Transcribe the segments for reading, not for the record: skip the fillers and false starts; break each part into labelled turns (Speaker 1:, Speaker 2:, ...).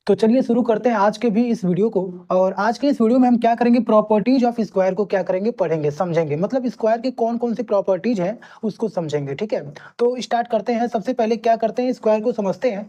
Speaker 1: तो चलिए शुरू करते हैं आज के भी इस वीडियो को। और आज के इस वीडियो में हम क्या करेंगे, प्रॉपर्टीज ऑफ स्क्वायर को क्या करेंगे, पढ़ेंगे, समझेंगे। मतलब स्क्वायर के कौन कौन सी प्रॉपर्टीज हैं उसको समझेंगे। ठीक है, तो स्टार्ट करते हैं। सबसे पहले क्या करते हैं, स्क्वायर को समझते हैं।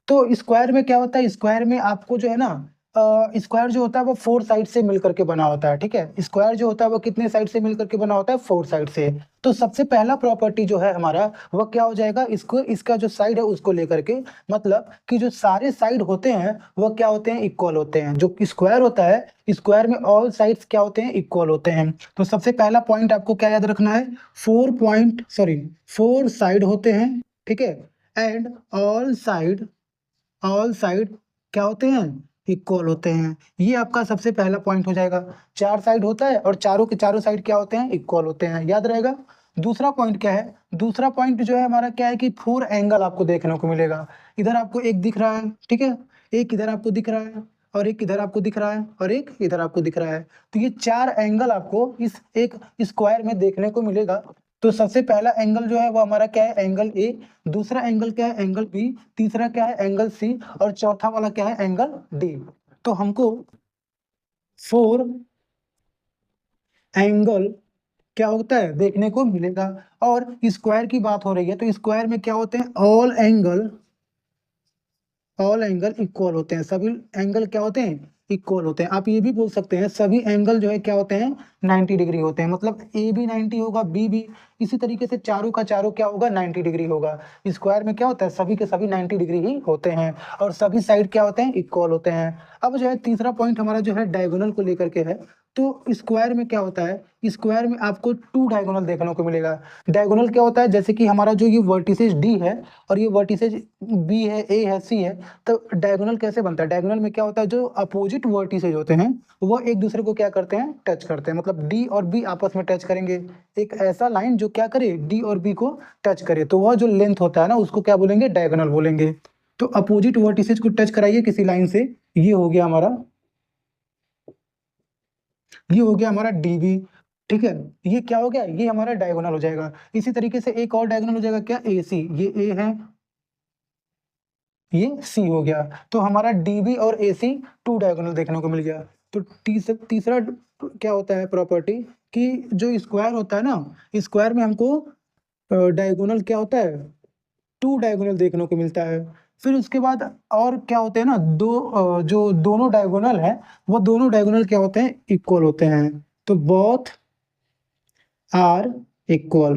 Speaker 1: तो स्क्वायर में क्या होता है, स्क्वायर में आपको जो है ना, स्क्वायर जो होता है वो फोर साइड से मिलकर के बना होता है। ठीक है, स्क्वायर जो होता है वो कितने साइड से मिलकर के बना होता है, फोर साइड से। तो सबसे पहला प्रॉपर्टी जो है हमारा वो क्या हो जाएगा, इसको इसका जो साइड है उसको लेकर के, मतलब कि जो सारे साइड होते हैं वो क्या होते हैं, इक्वल होते हैं। जो स्क्वायर होता है, स्क्वायर में ऑल साइड्स क्या होते हैं, इक्वल होते हैं। तो सबसे पहला पॉइंट आपको क्या याद रखना है, फोर साइड होते हैं। ठीक है, एंड ऑल साइड क्या होते हैं, इक्वल होते हैं। ये आपका सबसे पहला पॉइंट हो जाएगा। चार साइड होता है और चारों के चारों साइड क्या होते हैं, इक्वल होते हैं, याद रहेगा। दूसरा पॉइंट क्या है, दूसरा पॉइंट जो है हमारा क्या है कि फोर एंगल आपको देखने को मिलेगा। इधर आपको एक दिख रहा है, ठीक है, एक इधर आपको दिख रहा है, और एक इधर आपको दिख रहा है, और एक इधर आपको दिख रहा है। तो ये चार एंगल आपको इस एक स्क्वायर में देखने को मिलेगा। तो सबसे पहला एंगल जो है वो हमारा क्या है, एंगल ए। दूसरा एंगल क्या है, एंगल बी। तीसरा क्या है, एंगल सी। और चौथा वाला क्या है, एंगल डी। तो हमको फोर एंगल क्या होता है, देखने को मिलेगा। और स्क्वायर की बात हो रही है तो स्क्वायर में क्या होते हैं, ऑल एंगल इक्वल होते हैं। सभी एंगल क्या होते हैं, इक्वल होते हैं। आप ये भी बोल सकते हैं सभी एंगल जो है क्या होते हैं, 90 डिग्री होते हैं। मतलब ए भी 90 होगा, बी भी। इसी तरीके से चारों का चारों क्या होगा, 90 डिग्री होगा। स्क्वायर में क्या होता है, सभी के सभी 90 डिग्री ही होते हैं। और सभी साइड क्या होते हैं, इक्वल होते हैं। अब जो है तीसरा पॉइंट हमारा जो है डायगोनल को लेकर के है। तो स्क्वायर में क्या होता है, स्क्वायर में आपको टू डायगोनल देखने को मिलेगा। डायगोनल क्या होता है, जैसे कि हमारा जो ये वर्टिसेस डी है और ये वर्टिसेस बी है, ए है, सी है। तो डायगोनल कैसे बनता है, डायगोनल में क्या होता है, जो अपोजिट वर्टिसेज होते हैं वो एक दूसरे को क्या करते हैं, टच करते हैं। मतलब डी और बी आपस में टच करेंगे। एक ऐसा लाइन जो क्या करे, डी और बी को टच करे, तो वह जो लेंथ होता है ना उसको क्या बोलेंगे, डायगोनल बोलेंगे। तो अपोजिट वर्टिसेज को टच कराइए किसी लाइन से, ये हो गया हमारा, ये हो गया हमारा डीबी। ठीक है, ये क्या हो गया, ये हमारा डायगोनल हो जाएगा। इसी तरीके से एक और डायगोनल हो जाएगा क्या, ए सी। ये ए है, ये सी हो गया। तो हमारा डीबी और एसी टू डायगोनल देखने को मिल गया। तो तीसरा क्या होता है प्रॉपर्टी, कि जो स्क्वायर होता है ना, स्क्वायर में हमको डायगोनल क्या होता है, टू डायगोनल देखने को मिलता है। फिर उसके बाद और क्या होते हैं ना, जो दोनों डायगोनल है वो दोनों डायगोनल क्या होते हैं, इक्वल होते हैं। तो बोथ आर इक्वल।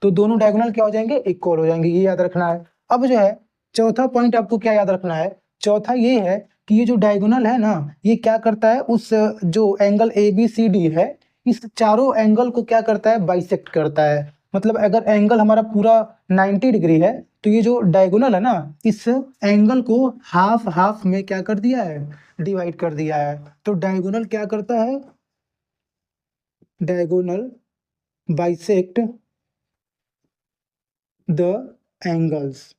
Speaker 1: तो दोनों डायगोनल क्या हो जाएंगे, इक्वल हो जाएंगे, ये याद रखना है। अब जो है चौथा पॉइंट आपको क्या याद रखना है, चौथा ये है कि ये जो डायगोनल है ना, ये क्या करता है, उस जो angle A B C D है, इस चारों एंगल को क्या करता है, बाइसेक्ट करता है। मतलब अगर एंगल हमारा पूरा 90 डिग्री है तो ये जो डायगोनल है ना, इस एंगल को हाफ हाफ में क्या कर दिया है, डिवाइड कर दिया है। तो डायगोनल क्या करता है, डायगोनल बाइसेक्ट द एंगल्स।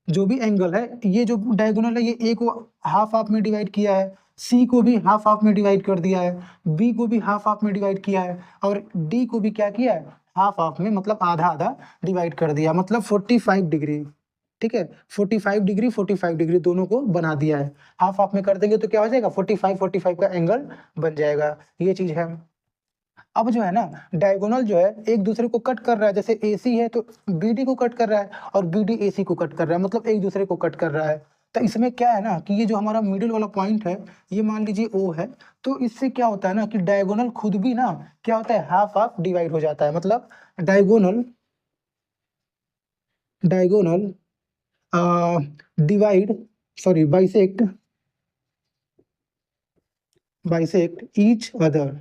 Speaker 1: जो भी एंगल है, ये जो डायगोनल है, ये ए को हाफ हाफ में डिवाइड किया है, सी को भी हाफ हाफ में डिवाइड कर दिया है, बी को भी हाफ हाफ में डिवाइड किया है, और डी को भी क्या किया है, हाफ हाफ में, मतलब आधा आधा डिवाइड कर दिया, मतलब 45 डिग्री। ठीक है, 45 डिग्री 45 डिग्री दोनों को बना दिया है। हाफ हाफ में कर देंगे तो क्या हो जाएगा, 45 का एंगल बन जाएगा। ये चीज है। अब जो है ना, डायगोनल जो है एक दूसरे को कट कर रहा है। जैसे एसी है तो बीडी को कट कर रहा है, और बीडी एसी को कट कर रहा है, मतलब एक दूसरे को कट कर रहा है। तो इसमें क्या है ना, कि ये जो हमारा मिडिल वाला पॉइंट है, ये मान लीजिए ओ है। तो इससे क्या होता है ना, कि डायगोनल खुद भी ना क्या होता है, हाफ हाफ डिवाइड हो जाता है। मतलब diagonal diagonal divide, sorry, bisect each other,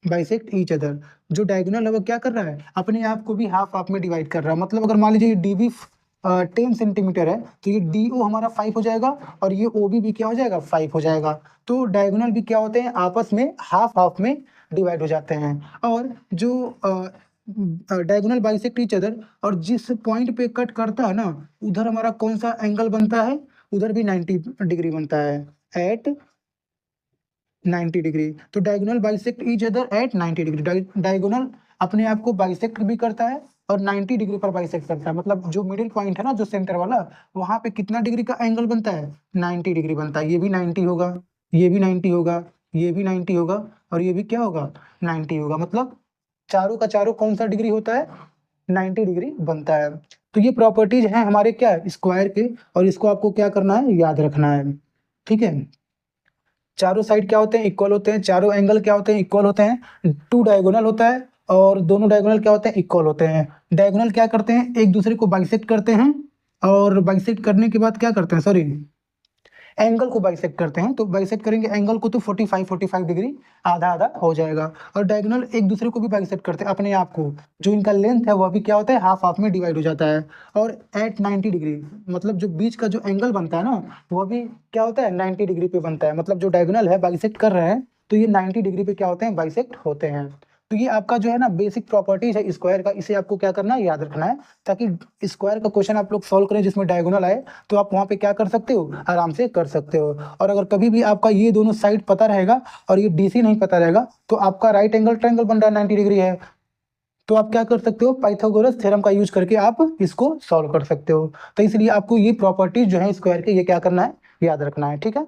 Speaker 1: bisect each other. जो डायगोनल है वो क्या कर रहा है, अपने आप को भी हाफ हाफ में डिवाइड कर रहा है। मतलब अगर मान लीजिए डीबी 10 सेंटीमीटर है तो ये डी ओ हमारा 5 हो जाएगा, और ये ओ भी क्या हो जाएगा, 5 हो जाएगा। तो डायगोनल भी क्या होते हैं, आपस में हाफ हाफ में डिवाइड हो जाते हैं। और जो डायगोनल बाइसेक्ट ईच अदर, और जिस पॉइंट पे कट करता है ना, उधर हमारा कौन सा एंगल बनता है, उधर भी 90 डिग्री बनता है, एट 90 डिग्री। तो diagonal bisect each other at 90 degree. Diagonal अपने आप को बाइसेक्ट भी करता है, और 90 डिग्री पर बाइसेक्ट करता है। मतलब जो मिडिल पॉइंट है ना, जो सेंटर वाला, वहां पे कितना डिग्री का एंगल बनता है? 90 डिग्री बनता है। ये भी 90 होगा, ये भी 90 होगा, ये भी 90 होगा, और ये भी क्या होगा? 90 होगा। मतलब चारों का चारों कौन सा डिग्री होता है? 90 डिग्री बनता है। तो ये प्रॉपर्टीज हैं हमारे क्या, स्क्वायर के, और इसको आपको क्या करना है? याद रखना है। ठीक है। चारों साइड क्या होते हैं? इक्वल होते हैं। चारों एंगल क्या होते हैं? इक्वल होते हैं। टू डायगोनल होता है, और दोनों डायगोनल क्या होते हैं? इक्वल होते हैं। डायगोनल क्या करते हैं? एक दूसरे को बाइसेक्ट करते हैं, और बाइसेक्ट करने के बाद क्या करते हैं? सॉरी, एंगल को बाइसेक्ट करते हैं। तो बाइसेक्ट करेंगे एंगल को, तो 45 डिग्री आधा आधा हो जाएगा। और डायगोनल एक दूसरे को भी बाइसेक्ट करते हैं, अपने आप को। जो इनका लेंथ है वह भी क्या होता है? हाफ हाफ में डिवाइड हो जाता है। और एट 90 डिग्री, मतलब जो बीच का जो एंगल बनता है ना, वह भी क्या होता है? 90 डिग्री पे बनता है। मतलब जो डायगोनल है बाइसेक्ट कर रहे हैं, तो ये 90 डिग्री पे क्या होते हैं? बाइसेक्ट होते हैं। तो ये आपका जो है ना बेसिक प्रॉपर्टीज है स्क्वायर का, इसे आपको क्या करना है? याद रखना है, ताकि स्क्वायर का क्वेश्चन आप लोग सॉल्व करें जिसमें डायगोनल आए, तो आप वहां पे क्या कर सकते हो? आराम से कर सकते हो। और अगर कभी भी आपका ये दोनों साइड पता रहेगा और ये डीसी नहीं पता रहेगा, तो आपका राइट एंगल ट्रायंगल बन रहा है 90 डिग्री है, तो आप क्या कर सकते हो? पाइथागोरस थ्योरम का यूज करके आप इसको सॉल्व कर सकते हो। तो इसलिए आपको ये प्रॉपर्टीज जो है स्क्वायर के, ये क्या करना है? याद रखना है। ठीक है।